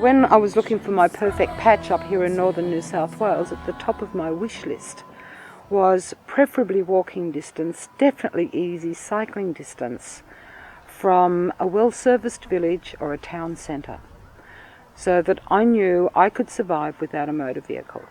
when I was looking for my perfect patch up here in northern New South Wales, at the top of my wish list was preferably walking distance, definitely easy cycling distance from a well-serviced village or a town centre, so that I knew I could survive without a motor vehicle.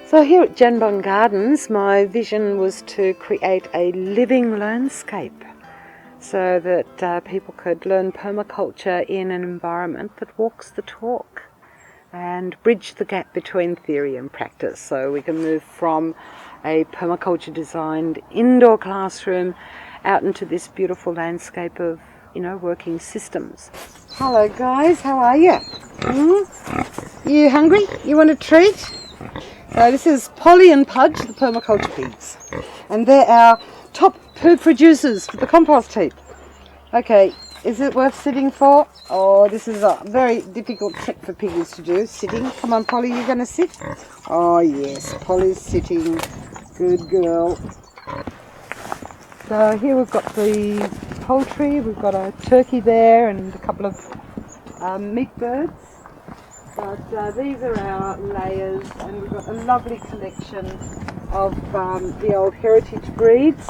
So here at Djanbung Gardens, my vision was to create a living landscape so that people could learn permaculture in an environment that walks the talk and bridge the gap between theory and practice, so we can move from a permaculture designed indoor classroom out into this beautiful landscape of, working systems. Hello guys, how are you? You hungry? You want a treat? So this is Polly and Pudge, the Permaculture Pigs, and they're our top poo producers for the compost heap. Okay, is it worth sitting for? Oh, this is a very difficult trick for piggies to do, sitting. Come on Polly, you going to sit? Oh yes, Polly's sitting. Good girl. So here we've got the poultry, we've got a turkey there and a couple of meat birds. But these are our layers, and we've got a lovely collection of the old heritage breeds.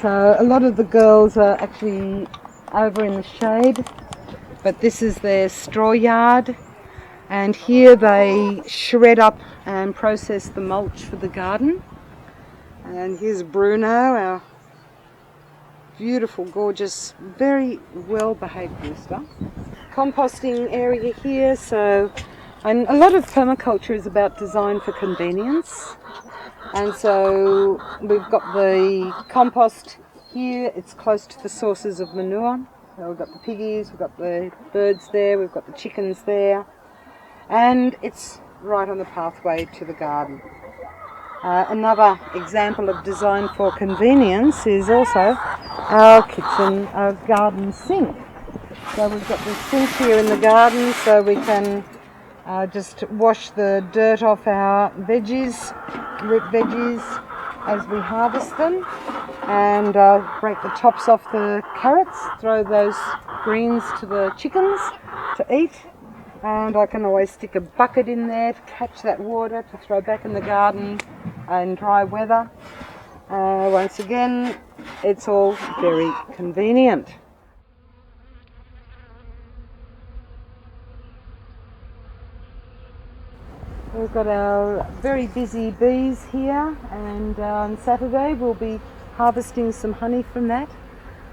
So a lot of the girls are actually over in the shade, but this is their straw yard, and here they shred up and process the mulch for the garden. And here's Bruno, our beautiful, gorgeous, very well behaved rooster. Composting area here, and a lot of permaculture is about design for convenience, and so we've got the compost here. It's close to the sources of manure. So we've got the piggies, we've got the birds there, we've got the chickens there, and it's right on the pathway to the garden. Another example of design for convenience is also our kitchen, our garden sink. So we've got the sink here in the garden, so we can just wash the dirt off our veggies, root veggies, as we harvest them, and break the tops off the carrots, throw those greens to the chickens to eat, and I can always stick a bucket in there to catch that water to throw back in the garden in dry weather. Once again, it's all very convenient. We've got our very busy bees here, and on Saturday we'll be harvesting some honey from that.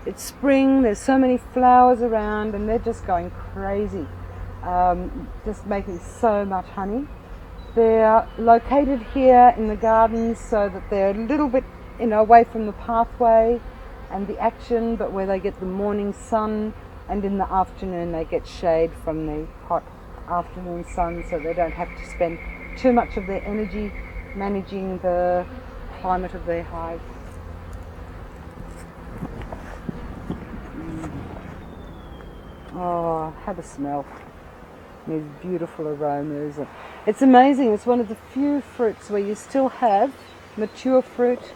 It's spring, there's so many flowers around, and they're just going crazy, just making so much honey. They're located here in the gardens so that they're a little bit away from the pathway and the action, but where they get the morning sun, and in the afternoon they get shade from the hot afternoon sun, so they don't have to spend too much of their energy managing the climate of their hive. Oh, have a smell. These beautiful aromas. It's amazing. It's one of the few fruits where you still have mature fruit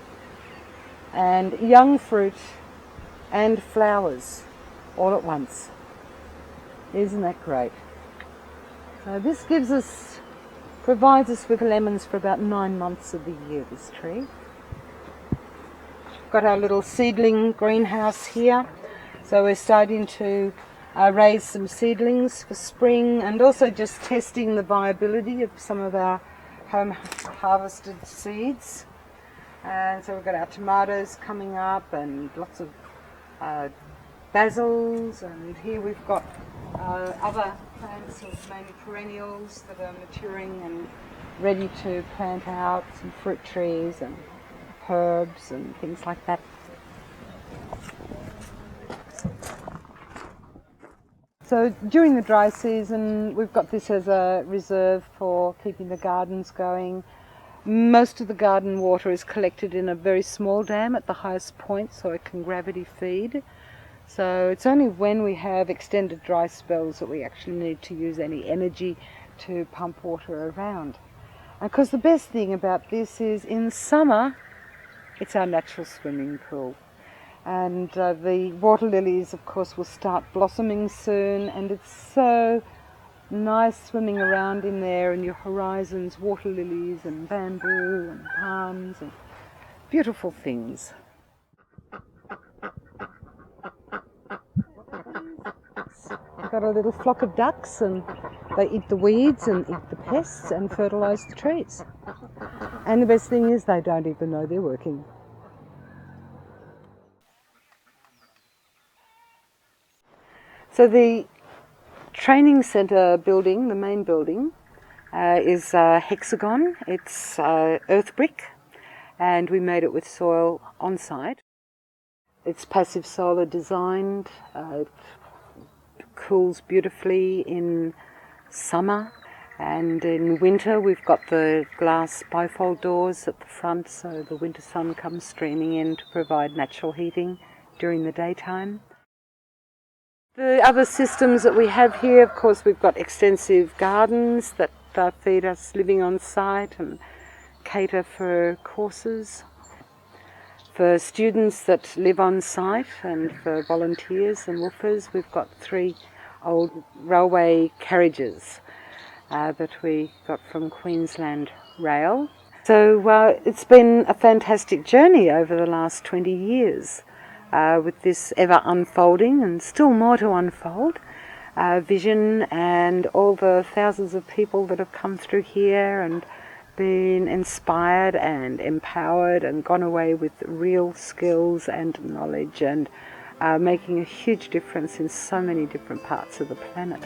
and young fruit and flowers all at once. Isn't that great? So this provides us with lemons for about 9 months of the year, this tree. Got our little seedling greenhouse here, so we're starting to raise some seedlings for spring, and also just testing the viability of some of our home harvested seeds. And so we've got our tomatoes coming up, and lots of basils, and here we've got other plants of mainly perennials that are maturing and ready to plant out, some fruit trees and herbs and things like that. So during the dry season, we've got this as a reserve for keeping the gardens going. Most of the garden water is collected in a very small dam at the highest point, so it can gravity feed. So it's only when we have extended dry spells that we actually need to use any energy to pump water around. And because the best thing about this is in summer, it's our natural swimming pool. And the water lilies, of course, will start blossoming soon, and it's so nice swimming around in there, and your horizons, water lilies and bamboo and palms and beautiful things. We've got a little flock of ducks, and they eat the weeds and eat the pests and fertilise the trees. And the best thing is they don't even know they're working. So the training centre building, the main building, is a hexagon. It's earth brick, and we made it with soil on site. It's passive solar designed. It cools beautifully in summer, and in winter we've got the glass bifold doors at the front, so the winter sun comes streaming in to provide natural heating during the daytime. The other systems that we have here, of course, we've got extensive gardens that feed us living on site and cater for courses. For students that live on site and for volunteers and woofers, we've got 3 old railway carriages that we got from Queensland Rail. So it's been a fantastic journey over the last 20 years with this ever unfolding and still more to unfold vision, and all the thousands of people that have come through here and been inspired and empowered and gone away with real skills and knowledge, and making a huge difference in so many different parts of the planet.